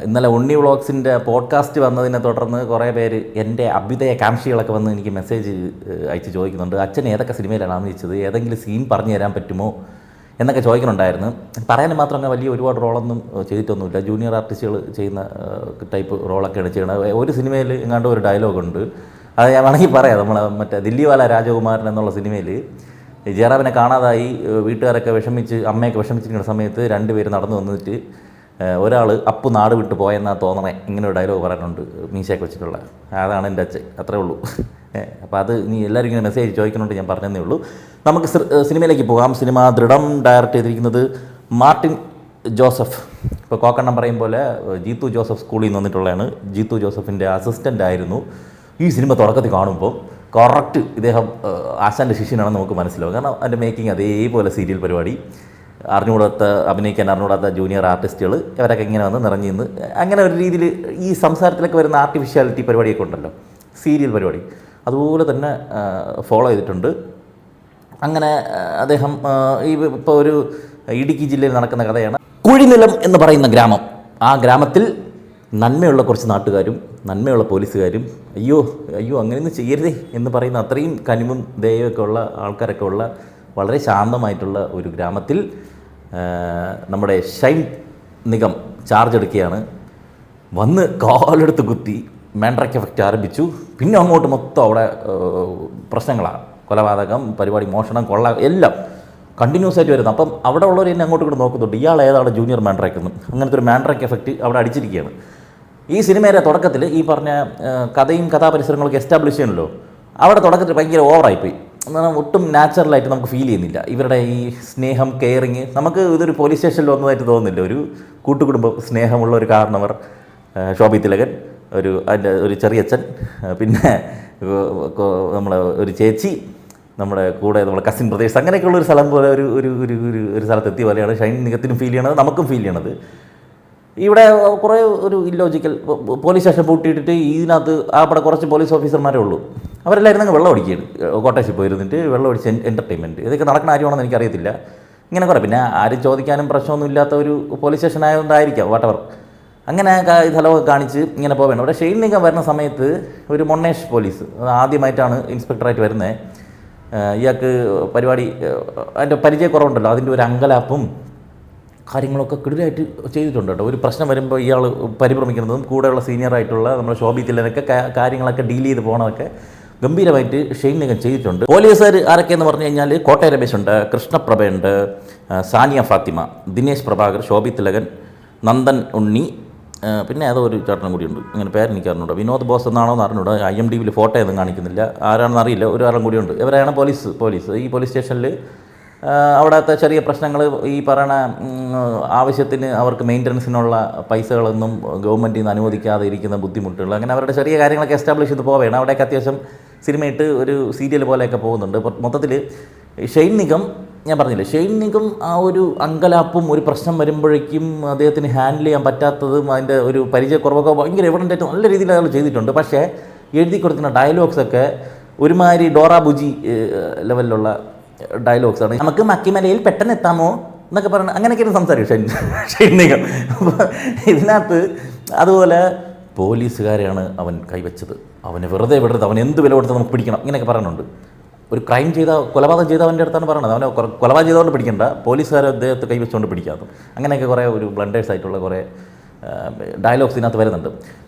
ഇന്നലെ ഉണ്ണി വ്ളോഗ്സിൻ്റെ പോഡ്കാസ്റ്റ് വന്നതിനെ തുടർന്ന് കുറേ പേര് എൻ്റെ അഭ്യുദയകാംക്ഷികളൊക്കെ വന്ന് എനിക്ക് മെസ്സേജ് അയച്ച് ചോദിക്കുന്നുണ്ട്. അച്ഛൻ ഏതൊക്കെ സിനിമയിലാണ് അഭിനയിച്ചത്, ഏതെങ്കിലും സീൻ പറഞ്ഞു തരാൻ പറ്റുമോ എന്നൊക്കെ ചോദിക്കുന്നുണ്ടായിരുന്നു. പറയാനും മാത്രം അങ്ങനെ വലിയ ഒരുപാട് റോളൊന്നും ചെയ്തിട്ടൊന്നുമില്ല. ജൂനിയർ ആർട്ടിസ്റ്റുകൾ ചെയ്യുന്ന ടൈപ്പ് റോളൊക്കെയാണ് ചെയ്യുന്നത്. ഒരു സിനിമയിൽ എങ്ങാണ്ട് ഒരു ഡയലോഗുണ്ട്, അത് ഞാൻ വേണമെങ്കിൽ പറയാം. നമ്മൾ മറ്റേ ദില്ലിവാല രാജകുമാരൻ എന്നുള്ള സിനിമയിൽ ജയറാമിനെ കാണാതായി വീട്ടുകാരൊക്കെ വിഷമിച്ച്, അമ്മയൊക്കെ വിഷമിച്ചിരിക്കുന്ന സമയത്ത് രണ്ടുപേര് നടന്നു വന്നിട്ട് ഒരാൾ അപ്പു നാട് വിട്ട് പോയെന്നാ തോന്നണേ, ഇങ്ങനെ ഒരു ഡയലോഗ് പറയാനുണ്ട് മീശയൊക്കെ വെച്ചിട്ടുള്ള. അതാണ് എൻ്റെ അച്ഛൻ, അത്രേ ഉള്ളൂ. അപ്പോൾ അത് നീ എല്ലാവരും ഇങ്ങനെ മെസ്സേജ് ചോദിക്കുന്നുണ്ട്, ഞാൻ പറഞ്ഞതേ ഉള്ളൂ. നമുക്ക് സിനിമയിലേക്ക് പോകാം. സിനിമ ദൃഢം ഡയറക്റ്റ് ചെയ്തിരിക്കുന്നത് മാർട്ടിൻ ജോസഫ്. ഇപ്പോൾ കോക്കണ്ണം പറയും പോലെ ജീത്തു ജോസഫ് സ്കൂളിൽ നിന്ന് വന്നിട്ടുള്ളതാണ്. ജീത്തു ജോസഫിൻ്റെ അസിസ്റ്റൻ്റ് ആയിരുന്നു. ഈ സിനിമ തുടക്കത്തിൽ കാണുമ്പോൾ കറക്റ്റ് ഇദ്ദേഹം ആശാൻ്റെ ശിഷ്യനാണെന്ന് നമുക്ക് മനസ്സിലാവും. കാരണം അതിൻ്റെ മേക്കിംഗ് അതേപോലെ സീരിയൽ പരിപാടി, അഭിനയിക്കാൻ അറിഞ്ഞുകൂടാത്ത ജൂനിയർ ആർട്ടിസ്റ്റുകൾ ഇവരൊക്കെ ഇങ്ങനെ വന്ന് നിറഞ്ഞു നിന്ന് അങ്ങനെ ഒരു രീതിയിൽ ഈ സംസാരത്തിലൊക്കെ വരുന്ന ആർട്ടിഫിഷ്യാലിറ്റി പരിപാടിയൊക്കെ ഉണ്ടല്ലോ, സീരിയൽ പരിപാടി, അതുപോലെ തന്നെ ഫോളോ ചെയ്തിട്ടുണ്ട്. അങ്ങനെ അദ്ദേഹം ഇപ്പോൾ ഒരു ഇടുക്കി ജില്ലയിൽ നടക്കുന്ന കഥയാണ്. കുഴിനിലം എന്ന് പറയുന്ന ഗ്രാമം. ആ ഗ്രാമത്തിൽ നന്മയുള്ള കുറച്ച് നാട്ടുകാരും നന്മയുള്ള പോലീസുകാരും അയ്യോ അങ്ങനെയൊന്നും ചെയ്യരുതേ എന്ന് പറയുന്ന അത്രയും കനിവും ദയയൊക്കെ ഉള്ള ആൾക്കാരൊക്കെ ഉള്ള വളരെ ശാന്തമായിട്ടുള്ള ഒരു ഗ്രാമത്തിൽ നമ്മുടെ ഷൈൻ നിഗം ചാർജ് എടുക്കുകയാണ്. വന്ന് കാലെടുത്ത് കുത്തി മാൻഡ്രക്ക് എഫക്റ്റ് ആരംഭിച്ചു. പിന്നെ അങ്ങോട്ട് മൊത്തം അവിടെ പ്രശ്നങ്ങളാണ്, കൊലപാതകം പരിപാടി, മോഷണം, കൊള്ള എല്ലാം കണ്ടിന്യൂസ് ആയിട്ട് വരുന്നത്. അപ്പം അവിടെ ഉള്ളവർ എന്നെ അങ്ങോട്ട് ഇങ്ങോട്ട് നോക്കുന്നുണ്ട്, ഇയാൾ ഏതാണ് ജൂനിയർ മാൻഡ്രക്ക് എന്ന്. അങ്ങനത്തെ ഒരു മാൻഡ്രക്ക് എഫക്റ്റ് അവിടെ അടിച്ചിരിക്കുകയാണ്. ഈ സിനിമയുടെ തുടക്കത്തിൽ ഈ പറഞ്ഞ കഥയും കഥാപരിസരങ്ങളൊക്കെ എസ്റ്റാബ്ലിഷ് ചെയ്യണമല്ലോ, അവിടെ തുടക്കത്തിൽ ഭയങ്കര ഓവറായിപ്പോയി. ഒട്ടും നാച്ചുറലായിട്ട് നമുക്ക് ഫീൽ ചെയ്യുന്നില്ല ഇവരുടെ ഈ സ്നേഹം, കെയറിങ്. നമുക്ക് ഇതൊരു പോലീസ് സ്റ്റേഷനിൽ വന്നതായിട്ട് തോന്നുന്നില്ല. ഒരു കൂട്ടുകുടുംബം, സ്നേഹമുള്ള ഒരു കാരണവർ ശോഭി തിലകൻ, അതിൻ്റെ ഒരു ചെറിയച്ഛൻ, പിന്നെ നമ്മളെ ഒരു ചേച്ചി, നമ്മുടെ കൂടെ നമ്മുടെ കസിൻ ബ്രദേഴ്സ്, അങ്ങനെയൊക്കെയുള്ള ഒരു സ്ഥലം പോലെ ഒരു സ്ഥലത്തെത്തിയ പോലെയാണ് ഷൈൻ നിഗത്തിനും ഫീൽ ചെയ്യണത്, നമുക്കും ഫീൽ ചെയ്യണത്. ഇവിടെ കുറേ ഒരു ഇല്ലോജിക്കൽ പോലീസ് സ്റ്റേഷൻ പൂട്ടിയിട്ടിട്ട് ഇതിനകത്ത് അവിടെ കുറച്ച് പോലീസ് ഓഫീസർമാരേ ഉള്ളൂ. അവരെല്ലാവരും അങ്ങ് വെള്ളം അടിക്കുകയാണ്, കോട്ടേഴ്സിൽ പോയിരുന്നിട്ട് വെള്ളം അടിച്ച് എൻ്റർടൈൻമെൻറ്റ്. ഇതൊക്കെ നടക്കുന്ന കാര്യമാണെന്ന് എനിക്കറിയത്തില്ല. ഇങ്ങനെ കുറേ, പിന്നെ ആരും ചോദിക്കാനും പ്രശ്നമൊന്നും ഇല്ലാത്ത ഒരു പോലീസ് സ്റ്റേഷൻ ആയതുകൊണ്ടായിരിക്കാം വാട്ടവർ. അങ്ങനെ സ്ഥലമൊക്കെ കാണിച്ച് ഇങ്ങനെ പോവേണം. അവിടെ ഷെയ്ൻ നിഗം വരുന്ന സമയത്ത് ഒരു മൊണ്ണേഷ് പോലീസ് ആദ്യമായിട്ടാണ് ഇൻസ്പെക്ടറായിട്ട് വരുന്നത്. ഇയാൾക്ക് പരിപാടി അതിൻ്റെ പരിചയക്കുറവുണ്ടല്ലോ, അതിൻ്റെ ഒരു അങ്കലാപ്പും കാര്യങ്ങളൊക്കെ കിടിലായിട്ട് ചെയ്തിട്ടുണ്ട് കേട്ടോ. ഒരു പ്രശ്നം വരുമ്പോൾ ഇയാൾ പരിഭ്രമിക്കുന്നതും കൂടെയുള്ള സീനിയറായിട്ടുള്ള നമ്മുടെ ശോഭി തിലകനൊക്കെ കാര്യങ്ങളൊക്കെ ഡീൽ ചെയ്ത് പോകണതൊക്കെ ഗംഭീരമായിട്ട് ഷെയ്ൻ നിഗം ചെയ്തിട്ടുണ്ട്. പോലീസുകാർ ആരൊക്കെയെന്ന് പറഞ്ഞു കഴിഞ്ഞാൽ കോട്ടയ രമേശുണ്ട്, കൃഷ്ണപ്രഭയുണ്ട്, സാനിയ ഫാത്തിമ, ദിനേശ് പ്രഭാകർ, ശോഭി തിലകൻ, നന്ദൻ ഉണ്ണി, പിന്നെ ഏതോ ഒരു ചേട്ടനും കൂടിയുണ്ട്, അങ്ങനെ പേരെനിക്ക് അറിഞ്ഞൂടാ. വിനോദ് ബോസ് എന്നാണോ എന്ന് അറിഞ്ഞൂടാ. IMDbയിൽ ഫോട്ടോ ഒന്നും കാണിക്കുന്നില്ല, ആരാണെന്ന് അറിയില്ല. ഒരാളും കൂടിയുണ്ട്. ഇവരാണ് പോലീസ്. ഈ പോലീസ് സ്റ്റേഷനിൽ അവിടുത്തെ ചെറിയ പ്രശ്നങ്ങൾ, ഈ പറയണ ആവശ്യത്തിന് അവർക്ക് മെയിൻ്റനൻസിനുള്ള പൈസകളൊന്നും ഗവൺമെൻറ്റിൽ നിന്ന് അനുവദിക്കാതെ ഇരിക്കുന്ന ബുദ്ധിമുട്ടുകൾ, അങ്ങനെ അവരുടെ ചെറിയ കാര്യങ്ങളൊക്കെ എസ്റ്റാബ്ലിഷ് ചെയ്ത് പോവുകയാണ്. അവിടെയൊക്കെ അത്യാവശ്യം സിനിമയിട്ട് ഒരു സീരിയൽ പോലെയൊക്കെ പോകുന്നുണ്ട്. മൊത്തത്തിൽ ഷെയ്ൻ നിഗം, ഞാൻ പറഞ്ഞില്ലേ, ഷെയ്ൻ നിഗം ആ ഒരു അങ്കലാപ്പും ഒരു പ്രശ്നം വരുമ്പോഴേക്കും അദ്ദേഹത്തിന് ഹാൻഡിൽ ചെയ്യാൻ പറ്റാത്തതും അതിൻ്റെ ഒരു പരിചയക്കുറവൊക്കെ ഭയങ്കര എവിഡൻ്റായിട്ട് നല്ല രീതിയിൽ അയാൾ ചെയ്തിട്ടുണ്ട്. പക്ഷേ എഴുതി കൊടുക്കുന്ന ഡയലോഗ്സൊക്കെ ഒരുമാതിരി ഡോറ ബുജി ലെവലിലുള്ള ഡയലോഗ്സാണ്. നമുക്ക് മക്കിമലയിൽ പെട്ടെന്ന് എത്താമോ എന്നൊക്കെ പറഞ്ഞ് അങ്ങനെയൊക്കെയാണ് സംസാരിക്കും ഷെയ്ൻ നിഗം. അപ്പോൾ ഇതിനകത്ത് അതുപോലെ പോലീസുകാരെയാണ് അവൻ കൈവച്ചത്, അവനെ വെറുതെ വിടരുത്, അവൻ എന്ത് വില കൊടുത്ത് നമുക്ക് പിടിക്കണം, ഇങ്ങനെയൊക്കെ പറയുന്നുണ്ട്. ഒരു ക്രൈം ചെയ്ത, കൊലപാതകം ചെയ്ത അവൻ്റെ അടുത്താണ് പറയണത്, അവനെ കൊലപാതകം ചെയ്തുകൊണ്ട് പിടിക്കണ്ട, പോലീസുകാരെ അദ്ദേഹത്തെ കൈവച്ചുകൊണ്ട് പിടിക്കാതെ, അങ്ങനെയൊക്കെ കുറേ ഒരു ബ്ലണ്ടേഴ്സ് ആയിട്ടുള്ള കുറേ ഡയലോഗ്സ് ഇതിനകത്ത് വരുന്നുണ്ട്.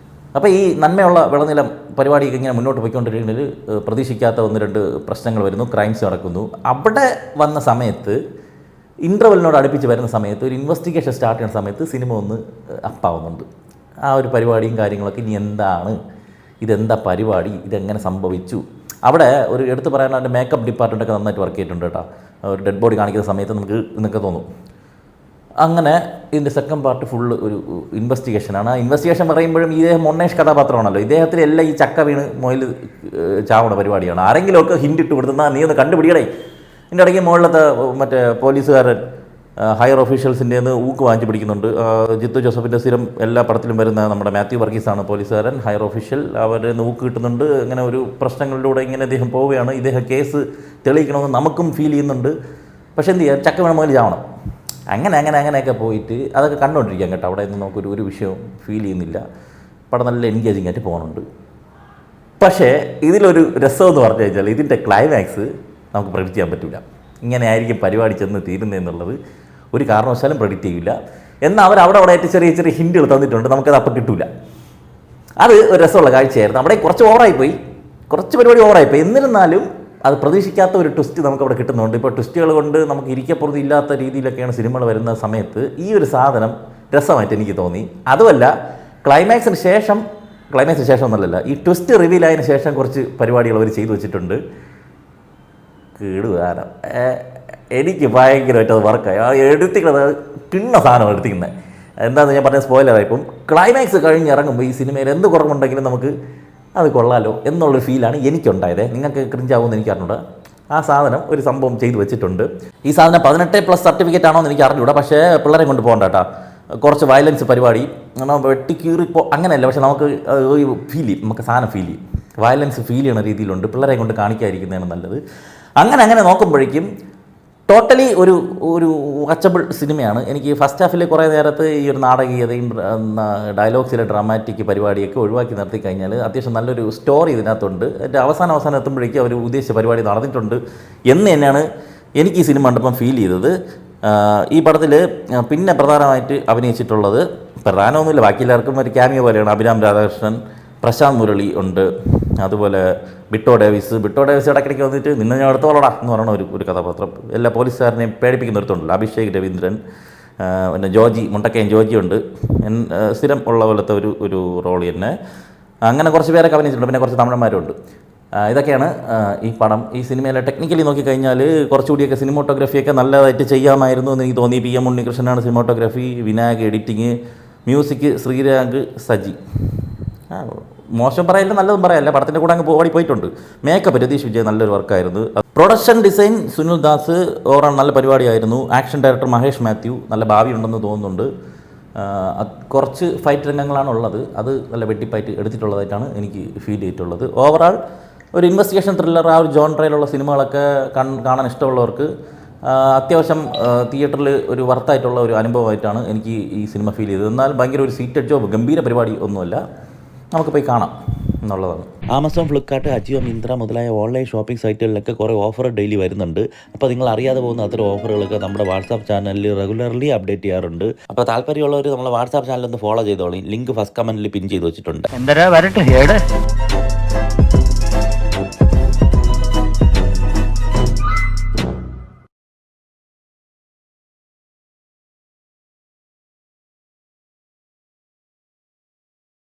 അപ്പോൾ ഈ നന്മയുള്ള വിളനിലം പരിപാടിയൊക്കെ ഇങ്ങനെ മുന്നോട്ട് പോയിക്കൊണ്ടിരിക്കുന്നതിൽ പ്രതീക്ഷിക്കാത്ത 1-2 പ്രശ്നങ്ങൾ വരുന്നു, ക്രൈംസ് നടക്കുന്നു. അവിടെ വന്ന സമയത്ത് ഇൻ്റർവെല്ലിനോട് അടുപ്പിച്ച് വരുന്ന സമയത്ത് ഒരു ഇൻവെസ്റ്റിഗേഷൻ സ്റ്റാർട്ട് ചെയ്യുന്ന സമയത്ത് സിനിമ ഒന്ന് അപ്പാവുന്നുണ്ട്. ആ ഒരു പരിപാടിയും കാര്യങ്ങളൊക്കെ ഇനി എന്താണ്, ഇതെന്താ പരിപാടി, ഇതെങ്ങനെ സംഭവിച്ചു. അവിടെ ഒരു എടുത്ത് പറയാൻ അതിൻ്റെ മേക്കപ്പ് ഡിപ്പാർട്ട്മെൻറ്റൊക്കെ നന്നായിട്ട് വർക്ക് ചെയ്തിട്ടുണ്ട് കേട്ടോ. ഒരു ഡെഡ് ബോഡി കാണിക്കുന്ന സമയത്ത് നമുക്ക് തോന്നും. അങ്ങനെ ഇതിൻ്റെ സെക്കൻഡ് പാർട്ട് ഫുള്ള് ഒരു ഇൻവെസ്റ്റിഗേഷനാണ്. ആ ഇൻവെസ്റ്റിഗേഷൻ പറയുമ്പോഴും ഇദ്ദേഹം മൊണ്ണേഷ് കഥാപാത്രമാണല്ലോ, ഇദ്ദേഹത്തിലെല്ലാം ഈ ചക്ക വീണ് മൊയിൽ ചാവണ പരിപാടിയാണ്. ആരെങ്കിലുമൊക്കെ ഹിൻ്റ് ഇട്ട് കൊടുത്തുന്ന നീ ഒന്ന് കണ്ടുപിടിക്കണേ. ഇതിൻ്റെ ഇടയ്ക്ക് മുകളിലത്തെ മറ്റേ പോലീസുകാരൻ ഹയർ ഒഫീഷ്യൽസിൻ്റെ നിന്ന് ഊക്ക് വാങ്ങിച്ച് പിടിക്കുന്നുണ്ട്. ജിത്തു ജോസഫിൻ്റെ സ്ഥിരം എല്ലാ പടത്തിലും വരുന്ന നമ്മുടെ മാത്യു വർഗീസാണ് പോലീസുകാരൻ, ഹയർ ഒഫീഷ്യൽ. അവരെ ഊക്ക് കിട്ടുന്നുണ്ട്. അങ്ങനെ ഒരു പ്രശ്നങ്ങളിലൂടെ ഇങ്ങനെ ഇദ്ദേഹം പോവുകയാണ്. ഇദ്ദേഹം കേസ് തെളിയിക്കണമെന്ന് നമുക്കും ഫീൽ ചെയ്യുന്നുണ്ട്. പക്ഷേ എന്ത് ചെയ്യുക, ചക്ക വീണ മുതൽ ചാവണം. അങ്ങനെയൊക്കെ പോയിട്ട് അതൊക്കെ കണ്ടുകൊണ്ടിരിക്കാം കേട്ടോ. അവിടെ നിന്ന് നമുക്കൊരു വിഷയവും ഫീൽ ചെയ്യുന്നില്ല. പടം നല്ല എൻഗേജിങ് ആയിട്ട് പോകുന്നുണ്ട്. പക്ഷേ ഇതിലൊരു രസമെന്ന് പറഞ്ഞു കഴിഞ്ഞാൽ ഇതിൻ്റെ ക്ലൈമാക്സ് നമുക്ക് പ്രെഡിക്റ്റ് ചെയ്യാൻ പറ്റില്ല. ഇങ്ങനെ ആയിരിക്കും പരിപാടി ചെന്ന് തീരുന്നതെന്നുള്ളത് ഒരു കാരണവശാലും പ്രെഡിക്റ്റ് ചെയ്യില്ല. എന്നാൽ അവിടെ ആയിട്ട് ചെറിയ ഹിൻറ്റുകൾ തന്നിട്ടുണ്ട്, നമുക്കത് അപ്പം കിട്ടില്ല. അത് ഒരു രസമുള്ള കാഴ്ചയായിരുന്നു. അവിടെ കുറച്ച് പരിപാടി ഓവറായിപ്പോയി. എന്നിരുന്നാലും അത് പ്രതീക്ഷിക്കാത്ത ഒരു ട്വിസ്റ്റ് നമുക്കവിടെ കിട്ടുന്നുണ്ട്. ഇപ്പോൾ ട്വിസ്റ്റുകൾ കൊണ്ട് നമുക്ക് ഇരിക്കപ്പുറത്ത് ഇല്ലാത്ത രീതിയിലൊക്കെയാണ് സിനിമകൾ വരുന്ന സമയത്ത് ഈ ഒരു സാധനം രസമായിട്ട് എനിക്ക് തോന്നി. അതുമല്ല, ക്ലൈമാക്സിന് ശേഷം ഒന്നല്ല, ഈ ട്വിസ്റ്റ് റിവീൽ ആയതിനു ശേഷം കുറച്ച് പരിപാടികൾ അവർ ചെയ്തു വെച്ചിട്ടുണ്ട്. കേടുവാനം എനിക്ക് ഭയങ്കരമായിട്ട് അത് വർക്കായി. എടുത്തിക്കുന്നത് കിണ്ണ സാധനം എടുത്തിക്കുന്നത്. എന്താണെന്ന് ഞാൻ പറഞ്ഞ സ്പോയിലറായിപ്പം. ക്ലൈമാക്സ് കഴിഞ്ഞിറങ്ങുമ്പോൾ ഈ സിനിമയിൽ എന്ത് കുറവുണ്ടെങ്കിലും നമുക്ക് അത് കൊള്ളാലോ എന്നുള്ളൊരു ഫീലാണ് എനിക്കുണ്ടായത്. നിങ്ങൾക്ക് ക്രിഞ്ചാവുമെന്ന് എനിക്ക് അറിഞ്ഞൂടാ. ആ സാധനം ഒരു സംഭവം ചെയ്തു വെച്ചിട്ടുണ്ട്. ഈ സാധനം 18+ സർട്ടിഫിക്കറ്റ് ആണോ എന്ന് എനിക്ക് അറിഞ്ഞൂടാ. പക്ഷേ പിള്ളേരെ കൊണ്ട് പോകണ്ട കേട്ടോ. കുറച്ച് വയലൻസ് പരിപാടി വെട്ടിക്കീറിപ്പോൾ അങ്ങനെയല്ല, പക്ഷെ നമുക്ക് നമുക്ക് സാധനം ഫീൽ ചെയ്യും. വയലൻസ് ഫീൽ ചെയ്യുന്ന രീതിയിലുണ്ട്. പിള്ളേരെ കൊണ്ട് കാണിക്കാതിരിക്കുന്നതാണ് നല്ലത്. അങ്ങനെ നോക്കുമ്പോഴേക്കും ടോട്ടലി ഒരു വാച്ചബിൾ സിനിമയാണ്. എനിക്ക് ഫസ്റ്റ് ഹാഫിൽ കുറേ നേരത്ത് ഈ ഒരു നാടകീയതയും ഡയലോഗ്സിലെ ഡ്രാമാറ്റിക് പരിപാടിയൊക്കെ ഒഴിവാക്കി നിർത്തി കഴിഞ്ഞാൽ അത്യാവശ്യം നല്ലൊരു സ്റ്റോറി ഇതിനകത്തുണ്ട്. എൻ്റെ അവസാനം എത്തുമ്പോഴേക്കും അവർ ഉദ്ദേശിച്ച പരിപാടി നടന്നിട്ടുണ്ട് എന്ന് തന്നെയാണ് എനിക്ക് ഈ സിനിമ കണ്ടപ്പം ഫീൽ ചെയ്തത്. ഈ പടത്തിൽ പിന്നെ പ്രധാനമായിട്ട് അഭിനയിച്ചിട്ടുള്ളത് പ്രധാനമൊന്നുമില്ല, ബാക്കി എല്ലാവർക്കും ഒരു ക്യാമിയോ പോലെയാണ്. അഭിരാം രാധാകൃഷ്ണൻ, പ്രശാന്ത് മുരളി ഉണ്ട്, അതുപോലെ ബിട്ടോ ഡേവിസ് ഇടയ്ക്കിടയ്ക്ക് വന്നിട്ട് നിന്നെ ഞാൻ എടുത്തോളടാ എന്ന് പറയുന്ന ഒരു കഥാപാത്രം. എല്ലാ പോലീസുകാരനെയും പേടിപ്പിക്കുന്ന ഒരുത്തുണ്ടല്ലോ, അഭിഷേക് രവീന്ദ്രൻ, പിന്നെ മുണ്ടക്കയം ജോജി ഉണ്ട്. സ്ഥിരം ഉള്ള പോലത്തെ ഒരു റോൾ തന്നെ. അങ്ങനെ കുറച്ച് പേരൊക്കെ അഭിനയിച്ചിട്ടുണ്ട്. പിന്നെ കുറച്ച് തമിഴന്മാരുണ്ട്. ഇതൊക്കെയാണ് ഈ സിനിമയിലെ ടെക്നിക്കലി നോക്കിക്കഴിഞ്ഞാൽ കുറച്ചുകൂടിയൊക്കെ സിനിമോട്ടോഗ്രാഫിയൊക്കെ നല്ലതായിട്ട് ചെയ്യാമായിരുന്നു എന്ന് എനിക്ക് തോന്നി. PM ഉണ്ണികൃഷ്ണനാണ് cinematography, Vinayak editing, music Sreerag Saji. മോശം പറയല്ല, നല്ലതും പറയല്ല. പടത്തിൻ്റെ കൂടെ അങ്ങ് പോയിട്ടുണ്ട്. മേക്കപ്പ് രതീഷ് വിജയ് നല്ലൊരു വർക്കായിരുന്നു. Production design Sunil Das overall നല്ല പരിപാടിയായിരുന്നു. ആക്ഷൻ ഡയറക്ടർ മഹേഷ് മാത്യു നല്ല ഭാവി ഉണ്ടെന്ന് തോന്നുന്നുണ്ട്. കുറച്ച് ഫൈറ്റ് രംഗങ്ങളാണ് ഉള്ളത്, അത് നല്ല വെട്ടിപ്പായിട്ട് എടുത്തിട്ടുള്ളതായിട്ടാണ് എനിക്ക് ഫീൽ ചെയ്തിട്ടുള്ളത്. ഓവറാൾ ഒരു ഇൻവെസ്റ്റിഗേഷൻ ത്രില്ലർ ആ ഒരു ജോൺറയിലുള്ള സിനിമകളൊക്കെ കാണാൻ ഇഷ്ടമുള്ളവർക്ക് അത്യാവശ്യം തിയേറ്ററിൽ ഒരു വർത്തായിട്ടുള്ള ഒരു അനുഭവമായിട്ടാണ് എനിക്ക് ഈ സിനിമ ഫീൽ ചെയ്തത്. എന്നാൽ ഭയങ്കര ഒരു സീറ്റഡ് ജോബ്, ഗംഭീര പരിപാടി ഒന്നുമല്ല, നമുക്ക് പോയി കാണാം എന്നുള്ളതാണ്. ആമസോൺ, ഫ്ലിപ്കാർട്ട്, അജിയോ, മിന്ത്ര മുതലായ ഓൺലൈൻ ഷോപ്പിംഗ് സൈറ്റുകളിലൊക്കെ കുറേ ഓഫർ ഡെയിലി വരുന്നുണ്ട്. അപ്പോൾ നിങ്ങൾ അറിയാതെ പോകുന്ന അത്തരം ഓഫറുകളൊക്കെ നമ്മുടെ വാട്സാപ്പ് ചാനലിൽ റെഗുലർലി അപ്ഡേറ്റ് ചെയ്യാറുണ്ട്. അപ്പോൾ താല്പര്യമുള്ളവർ നമ്മളെ വാട്സാപ്പ് ചാനൽ ഒന്ന് ഫോളോ ചെയ്തോളൂ. ലിങ്ക് ഫസ്റ്റ് കമൻറ്റിൽ പിൻ ചെയ്ത് വെച്ചിട്ടുണ്ട്.